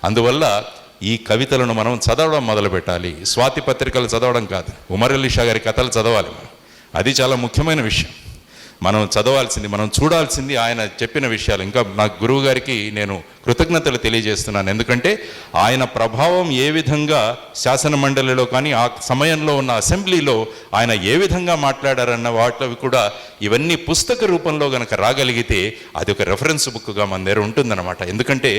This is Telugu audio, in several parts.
అందువల్ల ఈ కవితలను మనం చదవడం మొదలు పెట్టాలి. స్వాతి పత్రికలు చదవడం కాదు, ఉమర్ అలీ షా గారి కథలు చదవాలి మనం. అది చాలా ముఖ్యమైన విషయం. మనం చదవాల్సింది, మనం చూడాల్సింది ఆయన చెప్పిన విషయాలు. ఇంకా నా గురువు గారికి నేను కృతజ్ఞతలు తెలియజేస్తున్నాను. ఎందుకంటే ఆయన ప్రభావం ఏ విధంగా శాసన మండలిలో కానీ ఆ సమయంలో ఉన్న అసెంబ్లీలో ఆయన ఏ విధంగా మాట్లాడారన్న వాటివి కూడా ఇవన్నీ పుస్తక రూపంలో కనుక రాగలిగితే అది ఒక రెఫరెన్స్ బుక్గా మన దగ్గర ఉంటుందన్నమాట. ఎందుకంటే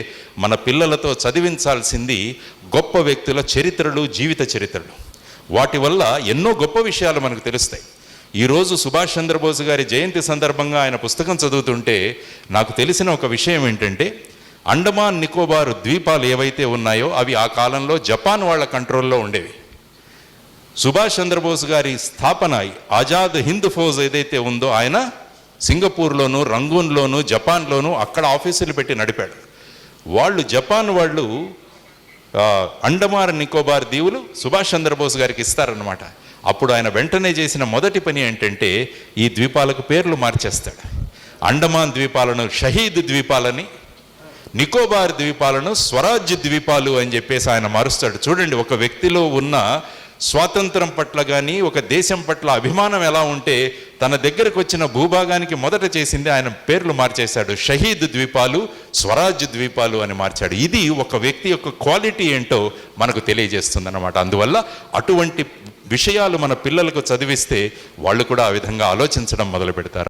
మన పిల్లలతో చదివించాల్సింది గొప్ప వ్యక్తుల చరిత్రలు, జీవిత చరిత్రలు. వాటి వల్ల ఎన్నో గొప్ప విషయాలు మనకు తెలుస్తాయి. ఈరోజు సుభాష్ చంద్రబోస్ గారి జయంతి సందర్భంగా ఆయన పుస్తకం చదువుతుంటే నాకు తెలిసిన ఒక విషయం ఏంటంటే, అండమాన్ నికోబార్ ద్వీపాలు ఏవైతే ఉన్నాయో అవి ఆ కాలంలో జపాన్ వాళ్ళ కంట్రోల్లో ఉండేవి. సుభాష్ చంద్రబోస్ గారి స్థాపన, ఆజాద్ హింద్ ఫౌజ్ ఏదైతే ఉందో ఆయన సింగపూర్లోను, రంగూన్లోను, జపాన్లోను అక్కడ ఆఫీసులు పెట్టి నడిపాడు. వాళ్ళు జపాన్ వాళ్ళు అండమాన్ నికోబార్ దీవులు సుభాష్ చంద్రబోస్ గారికి ఇస్తారన్నమాట. అప్పుడు ఆయన వెంటనే చేసిన మొదటి పని ఏంటంటే ఈ ద్వీపాలకు పేర్లు మార్చేస్తాడు. అండమాన్ ద్వీపాలను షహీద్ ద్వీపాలని, నికోబార్ ద్వీపాలను స్వరాజ్య ద్వీపాలు అని చెప్పేసి ఆయన మారుస్తాడు. చూడండి, ఒక వ్యక్తిలో ఉన్న స్వాతంత్రం పట్ల కానీ ఒక దేశం పట్ల అభిమానం ఎలా ఉంటే తన దగ్గరకు వచ్చిన భూభాగానికి మొదట చేసింది ఆయన పేర్లు మార్చేశాడు. షహీద్ ద్వీపాలు, స్వరాజ్య ద్వీపాలు అని మార్చాడు. ఇది ఒక వ్యక్తి యొక్క క్వాలిటీ ఏంటో మనకు తెలియజేస్తుంది అన్నమాట. అందువల్ల అటువంటి విషయాలు మన పిల్లలకు చదివిస్తే వాళ్ళు కూడా ఆ విధంగా ఆలోచించడం మొదలు పెడతారు.